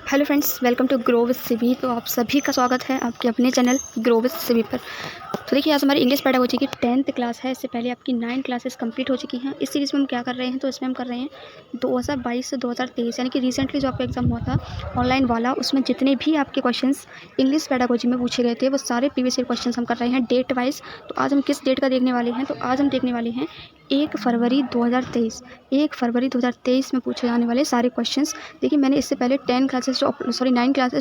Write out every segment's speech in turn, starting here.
Hello friends, welcome to grow with Sibi. तो आप सभी का स्वागत है आपके अपने चैनल ग्रो विद सिबी पर। तो देखिए, आज हमारी इंग्लिश पेडागोजी की 10th क्लास है। इससे पहले आपकी 9 क्लासेस कंप्लीट हो चुकी हैं। इस सीरीज़ में हम क्या कर रहे हैं, तो इसमें हम कर रहे हैं 2022 से 2023, यानी कि रिसेंटली जो आपका एग्जाम हुआ था ऑनलाइन वाला, उसमें जितने भी आपके क्वेश्चंस इंग्लिश पेडागोजी में पूछे गए थे वो सारे प्रीवियस ईयर क्वेश्चंस हम कर रहे हैं डेट वाइज। तो आज हम किस डेट का देखने वाले हैं, तो आज हम देखने वाले हैं 1 फरवरी 2023। 1 फरवरी 2023 में पूछे जाने वाले सारे क्वेश्चंस। देखिए, मैंने इससे पहले 9 क्लासेस जो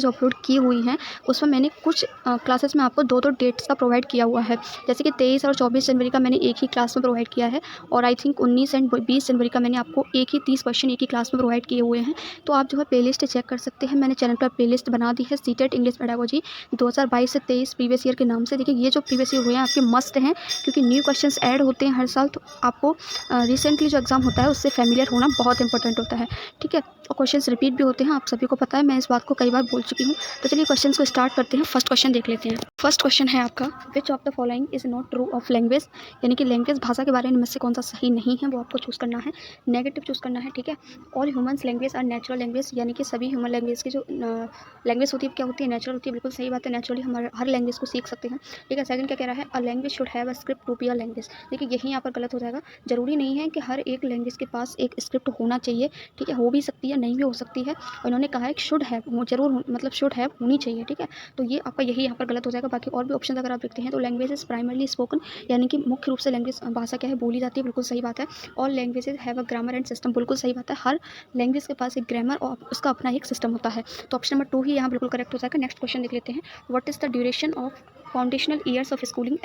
अपलोड की हुई हैं, उसमें मैंने कुछ क्लासेस में आपको दो डेट्स का प्रोवाइड किया हुआ है। जैसे कि 23 और 24 जनवरी का मैंने एक ही क्लास में प्रोवाइड किया है, और आई थिंक 19 एंड 20 जनवरी का मैंने आपको एक ही 30 क्वेश्चन एक ही क्लास में प्रोवाइड किए हुए हैं। तो आप जो है प्लेलिस्ट चेक कर सकते हैं। मैंने चैनल पर प्लेलिस्ट बना दी है, सीटेट इंग्लिश पेडागोजी 2022 से 23 प्रीवियस ईयर के नाम से। देखिए, ये जो प्रीवियस ईयर हुए हैं आपके मस्ट हैं, क्योंकि न्यू क्वेश्चंस ऐड होते हैं हर साल। तो आपको रिसेंटली जो एग्जाम होता है उससे फैमिलियर होना बहुत इंपॉर्टेंट होता है, ठीक है। और क्वेश्चंस रिपीट भी होते हैं, आप सभी को पता है, मैं इस बात को कई बार बोल चुकी हूँ। तो चलिए क्वेश्चंस को स्टार्ट करते हैं। फर्स्ट क्वेश्चन देख लेते हैं। फर्स्ट क्वेश्चन है आपका, विच of the following is not true of language, यानी कि लैंग्वेज भाषा के बारे में से कौन सा सही नहीं है, वो आपको चूज़ करना है। नेगेटिव चूज़ करना है, ठीक है। All humans language are natural language, यानी कि सभी ह्यूमन लैंग्वेज की जो लैंग्वेज होती है क्या होती है, नेचुरल होती है। बिल्कुल सही बात है, नेचुरली हम हर लैंग्वेज को सीख सकते हैं, ठीक है। सेकंड क्या कह रहा है, a language should have a script to be a language. देखिए, यही यहाँ पर गलत हो जाएगा। जरूरी नहीं है कि हर एक लैंग्वेज के पास एक स्क्रिप्ट होना चाहिए, ठीक है। हो भी सकती है, नहीं भी हो सकती है। और इन्होंने कहा है कि शुड हैव, जरूर मतलब शुड हैव होनी चाहिए, ठीक है। तो ये आपका यही यहाँ पर गलत हो जाएगा। बाकी और भी ऑप्शन अगर आप देखते हैं तो लैंग्वेज इज प्राइमरली स्पोकन, यानी कि मुख्य रूप से लैंग्वेज भाषा क्या है, बोली जाती है। बिल्कुल सही बात है। All languages have a grammar and system, बिल्कुल सही बात है। हर लैंग्वेज के पास एक ग्रामर और उसका अपना एक सिस्टम होता है। तो ऑप्शन नंबर 2 ही यहाँ बिल्कुल करेक्ट हो जाएगा। नेक्स्ट क्वेश्चन देख लेते हैं। What is the duration of foundational years of schooling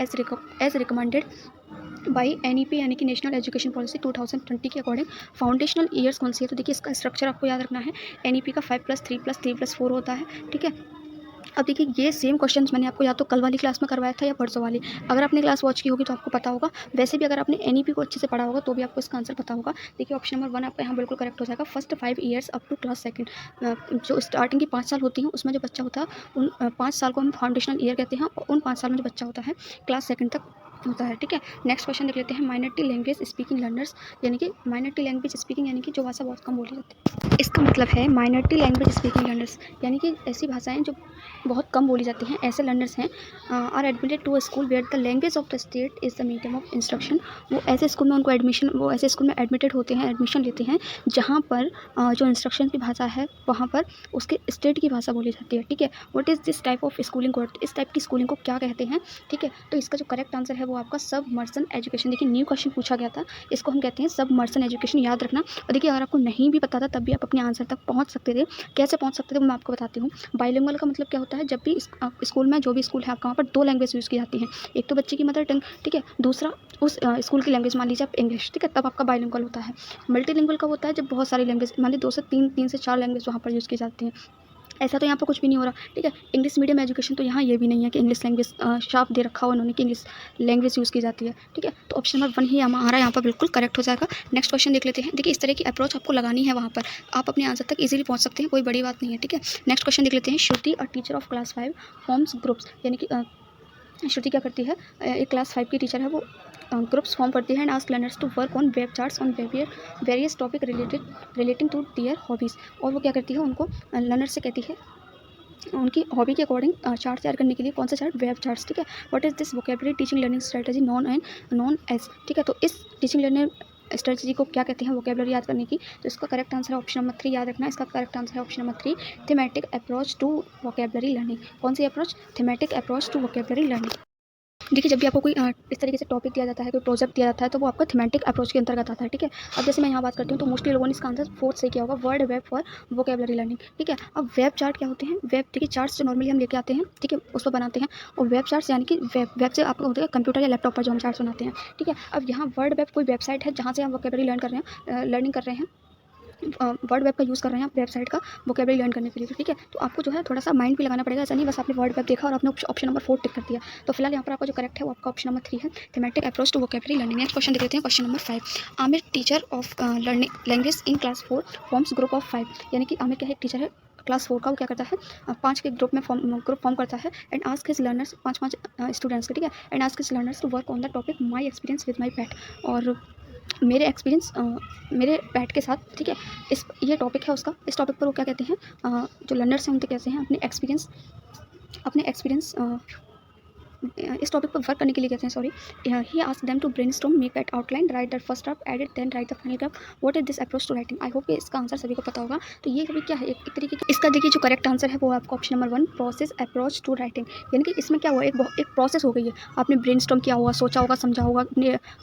as recommended by NEP, यानी कि नेशनल एजुकेशन पॉलिसी 2020 के अकॉर्डिंग फाउंडेशनल ईयर्स कौन सी है। तो देखिए, इसका स्ट्रक्चर आपको याद रखना है। NEP का 5+3+3+4 होता है, ठीक है। अब देखिए, ये सेम क्वेश्चंस मैंने आपको या तो कल वाली क्लास में करवाया था या परसों वाली। अगर आपने क्लास वॉच की होगी तो आपको पता होगा। वैसे भी अगर आपने NEP को अच्छे से पढ़ा होगा तो भी आपको इसका आंसर पता होगा। देखिए, ऑप्शन नंबर 1 आपका यहाँ बिल्कुल करेक्ट हो जाएगा। First 5 years up to class second, जो स्टार्टिंग की 5 साल होती हैं उसमें जो बच्चा होता है उन 5 साल को हम फाउंडेशनल ईयर कहते हैं, और उन 5 साल में जो बच्चा होता है क्लास सेकंड तक होता है, ठीक है। नेक्स्ट क्वेश्चन देख लेते हैं। माइनॉरिटी लैंग्वेज स्पीकिंग लर्नर्स, यानी कि माइनॉरिटी लैंग्वेज स्पीकिंग, यानी कि जो भाषा बहुत कम बोली जाती है, इसका मतलब है माइनॉरिटी लैंग्वेज स्पीकिंग लर्नर्स, यानी कि ऐसी भाषाएं जो बहुत कम बोली जाती हैं, ऐसे लर्नर्स हैं are admitted to a school where the language of the state is the medium of instruction. वो ऐसे स्कूल में ऐसे स्कूल में एडमिटेड होते हैं, एडमिशन लेते हैं जहाँ पर जो इंस्ट्रक्शन की भाषा है वहाँ पर उसके स्टेट की भाषा बोली जाती है, ठीक है। What is this type of schooling code, इस टाइप की स्कूलिंग को क्या कहते हैं, ठीक है। तो इसका जो करेक्ट आंसर है वो आपका सबमर्सन एजुकेशन। देखिए, न्यू क्वेश्चन पूछा गया था, इसको हम कहते हैं सबमर्सन एजुकेशन, याद रखना। और देखिए, अगर आपको नहीं भी पता था तब भी आप अपने आंसर तक पहुँच सकते थे। कैसे पहुँच सकते थे वो मैं आपको बताती हूँ। बाइलिंगुअल का मतलब क्या होता है, जब भी स्कूल में, जो भी स्कूल है आपका, वहाँ पर 2 लैंग्वेज यूज़ की जाती हैं। एक तो बच्चे की मदर टंग, ठीक है, दूसरा उस स्कूल की लैंग्वेज, मान लीजिए आप इंग्लिश, ठीक है, तब आपका बाइलिंगुअल होता है। मल्टीलिंगुअल का होता है जब बहुत सारी लैंग्वेज, मान लीजिए 2 से 3 से 4 लैंग्वेज वहाँ पर यूज़ की जाती हैं। ऐसा तो यहाँ पर कुछ भी नहीं हो रहा, ठीक है। इंग्लिश मीडियम एजुकेशन तो यहाँ ये भी नहीं है कि इंग्लिश लैंग्वेज शार्प दे रखा हो उन्होंने कि इंग्लिश लैंग्वेज यूज़ की जाती है, ठीक है। तो ऑप्शन नंबर 1 ही हमारा यहाँ पर बिल्कुल करेक्ट हो जाएगा। नेक्स्ट क्वेश्चन देख लेते हैं। देखिए, इस तरह की अप्रोच आपको लगानी है, वहाँ पर आप अपने आंसर तक इजीली पहुँच सकते हैं, कोई बड़ी बात नहीं है, ठीक है। नेक्स्ट क्वेश्चन देख लेते हैं। Shruti a teacher of class 5 forms groups, यानी कि श्रुति क्या करती है, एक क्लास 5 की टीचर है, वो ग्रुप्स फॉर्म करती है and ask learners to work on web charts on various topic relating to their hobbies. और वो क्या करती है, उनको लर्नर से कहती है उनकी हॉबी के अकॉर्डिंग चार्ट तैयार करने के लिए। कौन सा चार्ट, वेब चार्ट्स, ठीक है। What is this vocabulary teaching learning strategy known as, ठीक है। तो इस टीचिंग लर्निंग स्ट्रेटजी को क्या कहते हैं, वोकेबलरी याद करने की। तो इसका करेक्ट आंसर है ऑप्शन नंबर 3, याद रखना। इसका करेक्ट आंसर है option number 3, thematic approach to vocabulary learning. कौन सी approach, thematic approach to vocabulary learning. देखिए, जब भी आपको कोई इस तरीके से टॉपिक दिया जाता है, कोई प्रोजेक्ट दिया जाता है, तो वो आपका थीमेटिक अप्रोच के अंतर्गत आता है, ठीक है। अब जैसे मैं यहाँ बात करती हूँ तो मोस्टली लोगों ने इसका आंसर 4th सही किया होगा, word web for vocabulary learning, ठीक है। अब वेब चार्ट क्या होते हैं, वेब, देखिए, चार्ट्स जो नॉर्मली हम लेके आते हैं, ठीक है, उस पर बनाते हैं। और वेब चार्ट्स यानी कि वेब से आपका होता है कंप्यूटर या लैपटॉप पर जो हम चार्ट्स बनाते हैं, ठीक है। अब यहाँ वर्ड वेब कोई वेबसाइट है जहाँ से हम वोकेबलरी लर्निंग कर रहे हैं, वर्ड वेब का यूज़ कर रहे हैं आप वेबसाइट का वोकेबलरी लर्न करने के लिए, ठीक है। तो आपको जो है थोड़ा सा माइंड भी लगाना पड़ेगा, ऐसा नहीं बस आपने वर्ड वेब देखा और आपने ऑप्शन नंबर 4 टिक कर दिया। तो फिलहाल यहाँ पर आपका जो करेक्ट है वो आपका ऑप्शन नंबर 3 है, thematic approach to vocabulary learning. Next question देख लेते हैं, question number 5। Amir teacher of language in class 4 forms group of 5, यानी कि आमिर क्या है, एक टीचर है क्लास 4 का, वो क्या करता है, 5 के ग्रुप फॉर्म करता है and ask his learners, 5 students के, ठीक है, and ask his learners to work on the topic my experience with my pet. और मेरे एक्सपीरियंस मेरे पेट के साथ, ठीक है। ये टॉपिक है उसका। इस टॉपिक पर वो क्या कहते हैं, जो लर्नर्स हैं उनके कैसे हैं अपने एक्सपीरियंस इस टॉपिक पर वर्क करने के लिए कहते हैं, sorry. He ask them to brainstorm, make that outline, write that first draft, edit, then write the final draft, what is this approach to writing. I hope कि इसका आंसर सभी को पता होगा। तो ये सभी क्या है, एक तरीके की, इसका देखिए जो करेक्ट आंसर है वो आपका option number 1, process approach to writing. यानी कि इसमें क्या हुआ, एक प्रोसेस हो गई है। आपने ब्रेनस्टॉर्म किया होगा, सोचा होगा, समझा होगा।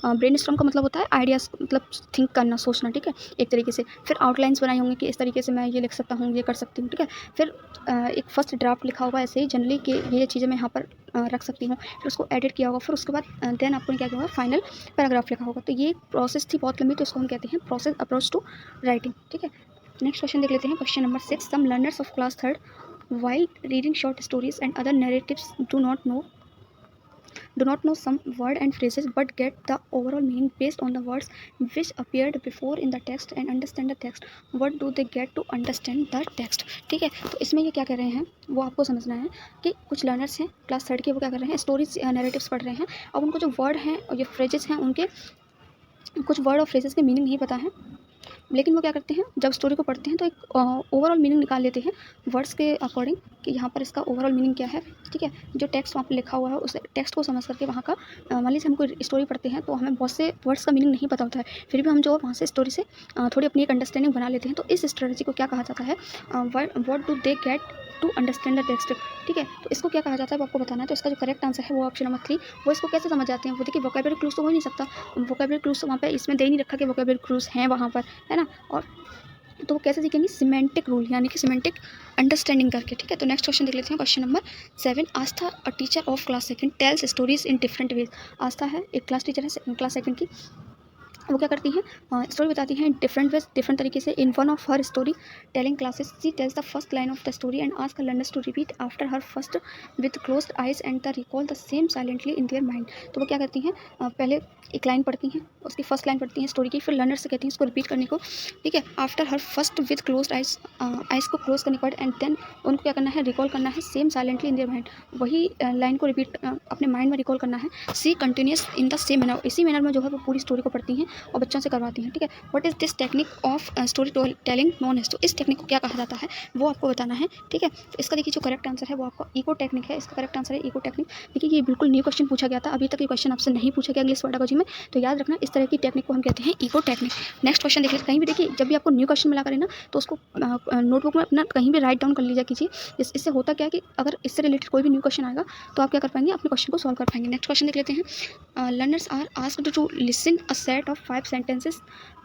ब्रेनस्टॉर्म का मतलब होता है आइडियाज, मतलब थिंक करना, सोचना, ठीक है, एक तरीके से। फिर आउटलाइंस बनाई होंगी कि इस तरीके से मैं ये लिख सकता हूँ, ये कर सकती हूँ, ठीक है। फिर एक फर्स्ट ड्राफ्ट लिखा होगा ऐसे ही जनरली कि ये चीज़ें मैं यहाँ पर रख सकती हूँ। फिर उसको एडिट किया होगा, फिर उसके बाद देन आपको क्या होगा, फाइनल पैराग्राफ लिखा होगा। तो ये प्रोसेस थी बहुत लंबी, तो इसको हम कहते हैं प्रोसेस अप्रोच टू राइटिंग, ठीक है। नेक्स्ट क्वेश्चन देख लेते हैं, question number 6। Some learners of class 3rd while reading short stories and other narratives do not know some word and phrases but get the overall meaning based on the words which appeared before in the text and understand the text. What do they get to understand the text? ठीक है, तो इसमें ये क्या कह रहे हैं वो आपको समझना है कि कुछ लर्नर्स हैं क्लास 3rd के, वो क्या कर रहे हैं, स्टोरीज नैरेटिव्स पढ़ रहे हैं। अब उनको जो वर्ड हैं और ये फ्रेजेस हैं, उनके कुछ वर्ड और फ्रेजेस के मीनिंग नहीं पता है, लेकिन वो क्या करते हैं, जब स्टोरी को पढ़ते हैं तो एक ओवरऑल मीनिंग निकाल लेते हैं वर्ड्स के अकॉर्डिंग कि यहाँ पर इसका ओवरऑल मीनिंग क्या है, ठीक है। जो टेक्स्ट वहाँ पर लिखा हुआ है उस टेक्स्ट को समझ करके वहाँ का, मान लीजिए हम कोई स्टोरी पढ़ते हैं तो हमें बहुत से वर्ड्स का मीनिंग नहीं पता होता है, फिर भी हम जो वहाँ से स्टोरी से थोड़ी अपनी एक अंडरस्टैंडिंग बना लेते हैं। तो इस स्ट्रेटजी को क्या कहा जाता है, what do they get to understand the text, ठीक है। तो इसको क्या कहा जाता है वो आपको बताना है। तो इसका जो करेक्ट आंसर है वो ऑप्शन नंबर 3। वो इसको कैसे समझ जाते हैं, वो देखिए वोकैबुलरी क्लूज तो हो ही नहीं सकता, वोकैबुलरी क्लूज तो वहाँ पे इसमें दे ही नहीं रखा कि वोकैबुलरी क्लूज हैं वहाँ पर, है ना। और तो वो कैसे सीखेंगे, सिमेंटिक रूल यानी कि सिमेंटिक अंडरस्टैंडिंग करके, ठीक है। तो नेक्स्ट क्वेश्चन देख लेते हैं, question number 7। Astha a teacher of class 2nd tells stories in different ways. Astha है एक क्लास टीचर है क्लास 2nd की, वो क्या करती हैं, स्टोरी बताती हैं डिफरेंट वेज, डिफरेंट तरीके से। In one of her story telling classes she tells the first line of the story and ask learners to repeat after her first with closed eyes and the recall the same silently in their mind. तो वो क्या करती हैं, पहले एक line पढ़ती हैं, उसकी फर्स्ट लाइन पढ़ती हैं स्टोरी की, फिर लर्नर से कहती हैं इसको रिपीट करने को, ठीक है। After her first with closed eyes, eyes को क्लोज करने के बाद एंड देन उनको क्या करना है, रिकॉल करना है same silently in their mind. वही लाइन को रिपीट अपने माइंड में रिकॉल करना है, C continues in the same manner, इसी मैनर में जो है वो पूरी स्टोरी को पढ़ती हैं और बच्चों से करवाती हैं, ठीक है। What is this technique of story telling known as, तो इस टेक्निक को क्या कहा जाता है वो आपको बताना है, ठीक है। तो इसका देखिए जो करेक्ट आंसर है वो आपका इको टेक्निक है। इसका करेक्ट आंसर है इको टेक्निक। देखिए ये बिल्कुल न्यू क्वेश्चन पूछा गया था, अभी तक ये क्वेश्चन आपसे नहीं पूछा गया इंग्लिश पेडागोजी में, तो याद रखना इस तरह की टेक्निक को हम कहते हैं इको टेक्निक। नेक्स्ट क्वेश्चन देख लीजिए, कहीं भी देखिए जब भी आपको न्यू क्वेश्चन मिला करें ना तो उसको नोटबुक में अपना कहीं भी राइट डाउन कर लीजिए कीजिए। इससे होता क्या है कि अगर इससे रिलेटेड कोई भी न्यू क्वेश्चन आएगा तो आप क्या कर पाएंगे, अपने क्वेश्चन को सॉल्व कर पाएंगे। नेक्स्ट क्वेश्चन देख लेते हैं, learners are asked to listen a set of 5 sentences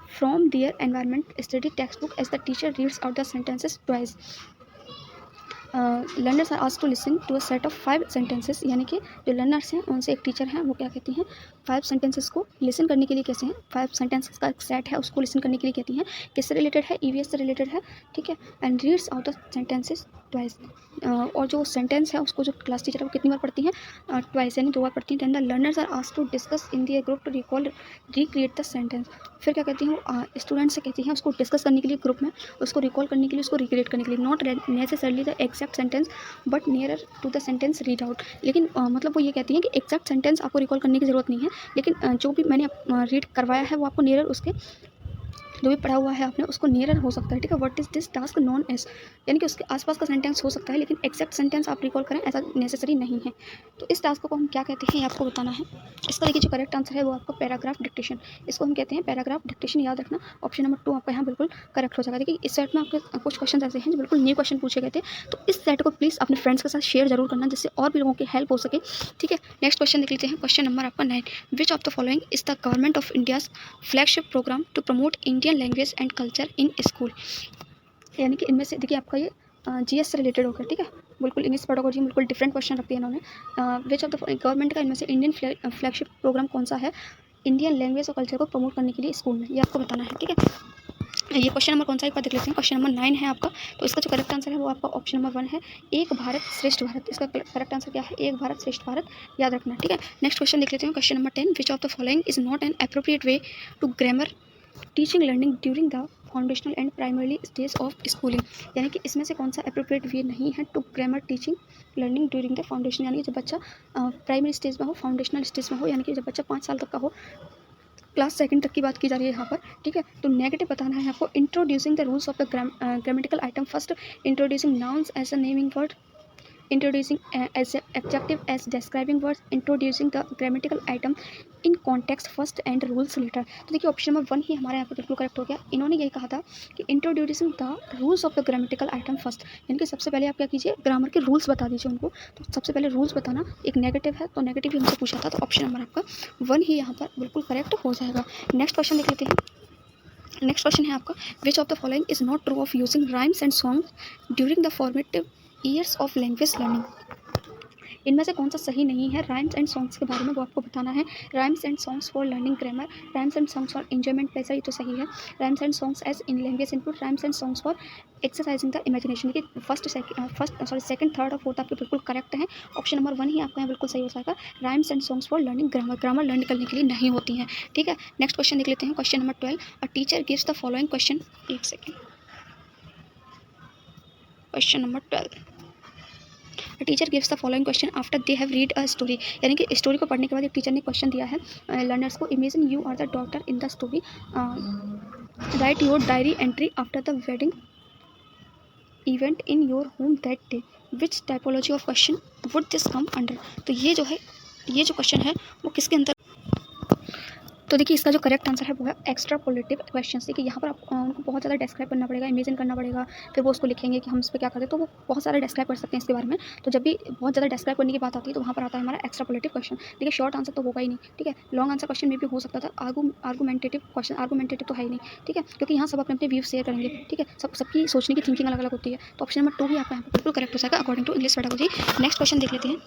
from their environment study textbook as the teacher reads out the sentences twice. Learners are asked to listen to a set of 5 sentences, यानी कि जो learners हैं उनसे एक teacher हैं वो क्या कहती हैं 5 sentences को लिसन करने के लिए कैसे हैं, 5 sentences का एक सेट है उसको लिसन करने के लिए कहती हैं। किससे रिलेटेड है, ईवीएस से रिलेटेड है, ठीक है। And reads out the sentences twice, और जो सेंटेंस है उसको जो क्लास टीचर है वो कितनी बार पढ़ती हैं, ट्वाइस यानी 2 बार पढ़ती हैं। Then the learners are asked to discuss in their group to recall recreate the sentence. फिर क्या कहती हैं, स्टूडेंट से कहती हैं उसको डिस्कस करने के लिए ग्रुप में, उसको रिकॉल करने के लिए, उसको रिक्रिएट करने के लिए। Not necessarily the exact sentence but nearer to the sentence read out, लेकिन मतलब वो ये कहती हैं कि एग्जैक्ट सेंटेंस आपको रिकॉल करने की ज़रूरत नहीं है, लेकिन जो भी मैंने रीड करवाया है वो आपको नियरर उसके जो भी पढ़ा हुआ है आपने उसको नियरर हो सकता है, ठीक है। What is this task known as, यानी कि उसके आसपास का सेंटेंस हो सकता है लेकिन एक्जैक्ट सेंटेंस आप रिकॉल करें ऐसा नेसेसरी नहीं है। तो इस टास्क को हम क्या कहते हैं ये आपको बताना है। इसका देखिए जो करेक्ट आंसर है वो आपका पैराग्राफ डिक्टेशन, इसको हम कहते हैं पैराग्राफ डिक्टेशन, याद रखना। ऑप्शन नंबर 2 आपका यहाँ बिल्कुल करेक्ट हो जाएगा। देखिए इस सेट में आपके कुछ क्वेश्चन ऐसे हैं जो बिल्कुल न्यू क्वेश्चन पूछे गए थे, तो इस सेट को प्लीज़ अपने फ्रेंड्स के साथ शेयर जरूर करना जिससे और भी लोगों की हेल्प हो सके, ठीक है। नेक्स्ट क्वेश्चन देख लेते हैं, क्वेश्चन नंबर आपका 9। Which of the following is the government of India's flagship programme to promote Indian language and culture in school, यानी कि इनमें से देखिए आपका ये जीएस से रिलेटेड होगा, ठीक है। बिल्कुल इंग्लिश पेडागोजी में बिल्कुल डिफरेंट क्वेश्चन रखते हैं इन्होंने। विच ऑफ द गवर्नमेंट का इनमें से इंडियन फ्लैगशिप प्रोग्राम कौन सा है इंडियन लैंग्वेज और कल्चर को प्रमोट करने के लिए स्कूल में, ये आपको बताना है, ठीक है। ये क्वेश्चन नंबर कौन सा एक बार देख लेते हैं, क्वेश्चन नंबर 9 है आपका। तो इसका जो करेक्ट आंसर है वो आपका ऑप्शन नंबर 1 है, एक भारत श्रेष्ठ भारत। इसका करेक्ट आंसर क्या है, एक भारत श्रेष्ठ भारत, याद रखना, ठीक है। नेक्स्ट क्वेश्चन देख लेते हैं, question number 10। Which of the following is not an appropriate way to grammar teaching learning during the foundational and primary stage of schooling, यानी कि इसमें से कौन सा एप्रोप्रिएट वे नहीं है to grammar teaching learning during the foundation, यानी कि जब बच्चा प्राइमरी स्टेज में हो, फाउंडेशनल स्टेज में हो, यानी कि जब बच्चा 5 साल तक का हो क्लास सेकंड तक की बात की जा रही है यहाँ पर, ठीक है। तो नेगेटिव बताना है आपको। Introducing the rules of the grammatical item first, introducing nouns as a naming word, introducing as a adjective as describing words, introducing the grammatical item in context first and rules later। तो देखिए option number 1 ही हमारे यहाँ पर बिल्कुल correct हो गया। इन्होंने यही कहा था कि introducing the rules of the grammatical item first, यानी कि सबसे पहले आप क्या कीजिए, ग्रामर के रूल्स बता दीजिए उनको। तो सबसे पहले रूल्स बताना, एक नेगेटिव है तो नेगेटिव ही हमसे पूछा था, तो ऑप्शन नंबर आपका 1 ही यहाँ पर बिल्कुल करेक्ट हो जाएगा। नेक्स्ट क्वेश्चन देख लेते हैं। नेक्स्ट क्वेश्चन है आपका, विच of the following is not true of using rhymes and songs during the formative years of language learning. इनमें से कौन सा सही नहीं है? राइम्स एंड सॉन्ग्स के बारे में वो आपको बताना है। Rhymes and songs for learning grammar, rhymes and songs for enjoyment pleasure, ये तो सही है। Rhymes and songs as in language input, rhymes and songs for exercising the imagination. कि सेकंड, थर्ड और फोर्थ आपके बिल्कुल करेक्ट हैं। ऑप्शन नंबर 1 ही आपका यहाँ बिल्कुल सही हो जाएगा। Rhymes and songs for learning grammar, grammar learn करने के लिए नहीं होती हैं, ठीक है। नेक्स्ट क्वेश्चन देख लेते हैं, question number 12। A teacher gives the following question, एक second, question number 12। Teacher gives the following question after they have read a story, यानी कि स्टोरी को पढ़ने के बाद एक टीचर ने क्वेश्चन दिया है लर्नर्स को। Imagine you are the daughter in the story, write your diary entry after the wedding event in your home that day, which typology of question would this come under. तो ये जो question है वो किसके अंदर, तो देखिए इसका जो करेक्ट आंसर है वो है एक्स्ट्रापोलेटिव क्वेश्चंस। देखिए यहाँ पर आपको उनको बहुत ज़्यादा डिस्क्राइब करना पड़ेगा, इमेजिन करना पड़ेगा, फिर वो उसको लिखेंगे कि हम इस पर क्या करते हैं, तो वो बहुत सारा डिस्क्राइब कर सकते हैं इसके बारे में। तो जब भी बहुत ज़्यादा डिस्क्राइब करने की बात आती है तो वहाँ पर आता है हमारा एक्स्ट्रापोलेटिव क्वेश्चन। देखिए शॉर्ट आंसर तो होगा ही नहीं, ठीक है। लॉन्ग आंसर क्वेश्चन में भी हो सकता था। आर्गूमेंटेटिव क्वेश्चन, आर्गूमेंटेटिव तो है ही नहीं, ठीक है, क्योंकि यहाँ सब अपने व्यूज शेयर करेंगे, ठीक है। सबकी सोचने की थिंकिंग अलग अलग होती है। तो ऑप्शन नंबर 2 ही आपका यहाँ पर बिल्कुल करेक्ट हो जाएगा according to English pedagogy. Next question देख लेते हैं।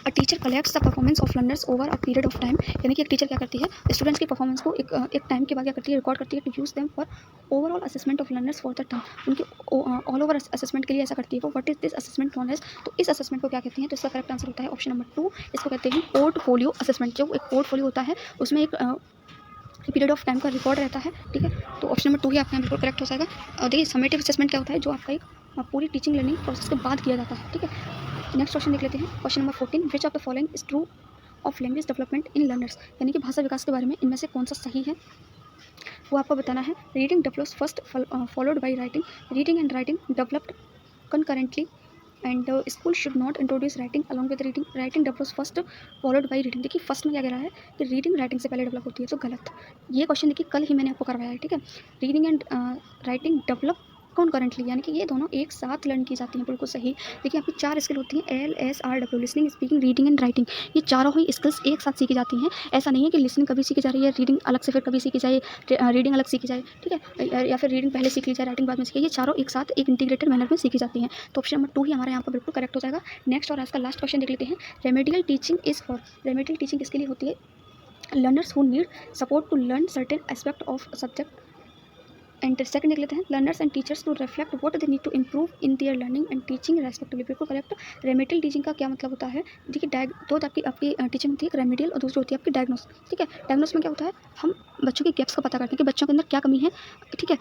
A teacher collects the performance of learners over a period of time, यानी कि एक टीचर क्या करती है, स्टूडेंट्स की परफॉर्मेंस को एक टाइम के बाद क्या करती है, रिकॉर्ड करती है, to use them for overall assessment of learners for the term. उनकी ऑल ओवर असेसमेंट के लिए ऐसा करती है वो। What is this assessment known as, तो इस असेसमेंट को क्या कहते हैं, तो इसका करेक्ट आंसर होता है ऑप्शन नंबर 2, इसको कहते हैं पोर्टफोलियो असेसमेंट। जो एक पोर्टफोलियो होता है उसमें एक पीरियड ऑफ टाइम का रिकॉर्ड रहता है, ठीक है। तो ऑप्शन नंबर 2 ही आपका बिल्कुल करेक्ट हो जाएगा। और देखिए समेटिव असेसमेंट क्या होता है, जो आपका एक पूरी टीचिंग लर्निंग प्रोसेस के बाद किया जाता है, ठीक है। नेक्स्ट क्वेश्चन देख लेते हैं, question number 14। Which of the following is true of language development in learners, यानी कि भाषा विकास के बारे में इनमें से कौन सा सही है वो आपको बताना है। Reading develops first followed by writing, reading and writing developed concurrently and school should not introduce writing along with reading, writing develops first followed by reading. देखिए फर्स्ट में क्या कह रहा है कि रीडिंग राइटिंग से पहले डेवलप होती है, तो गलत। ये क्वेश्चन देखिए कल ही मैंने आपको करवाया है, ठीक है। Reading and writing develop concurrently, यानी कि ये दोनों एक साथ लर्न की जाती हैं, बिल्कुल सही। देखिए आपकी 4 स्किल होती हैं, LSRW, listening, speaking, reading and writing. ये चारों ही स्किल्स एक साथ सीखी जाती हैं। ऐसा नहीं है कि लिसनिंग कभी सीखी जा रही है, रीडिंग अलग से फिर कभी सीखी जाए, रीडिंग अलग सीखी जाए, ठीक है, या फिर रीडिंग पहले सीख ली जाए, राइटिंग बाद में सीखी। ये चारों एक साथ एक इंटीग्रेटेड मैनर में सीखी जाती हैं। तो ऑप्शन नंबर 2 ही हमारे यहाँ पर बिल्कुल करेक्ट हो जाएगा। नेक्स्ट और आज का लास्ट क्वेश्चन देख लेते हैं। Remedial teaching is for, remedial teaching किसके लिए होती है, learners who need support to learn certain aspect of subject. And second देख लेते हैं, learners and teachers to reflect what they need to improve in their learning and teaching respectively, बिल्कुल correct. Remedial teaching का क्या मतलब होता है, देखिए दो आपकी टीचिंग होती है, एक रेमेडियल और दूसरी होती है आपकी डायग्नोस, ठीक है। डायग्नोस में क्या होता है, हम बच्चों के गैप्स का पता करते हैं कि बच्चों के अंदर क्या कमी है, ठीक है।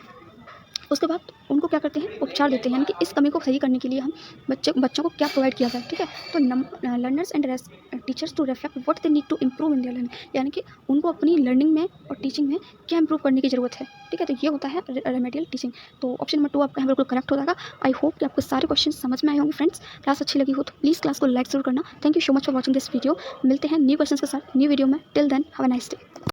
उसके बाद उनको क्या करते हैं, उपचार देते हैं, यानी कि इस कमी को सही करने के लिए हम बच्चों को क्या प्रोवाइड किया जाए, ठीक है। तो learners and teachers to reflect what they need to improve in their learning, यानी कि उनको अपनी लर्निंग में और टीचिंग में क्या इंप्रूव करने की ज़रूरत है, ठीक है। तो ये होता है रेमेडियल टीचिंग। तो ऑप्शन नंबर 2 आपका यहाँ बिल्कुल करेक्ट हो जाएगा। आई होप कि आपको सारे क्वेश्चन समझ में आए होंगे फ्रेंड्स। क्लास अच्छी लगी हो तो प्लीज़ क्लास को लाइक जरूर करना। Thank you so much for watching this video. मिलते हैं न्यू क्वेश्चन के साथ न्यू वीडियो में। Till then have a nice day.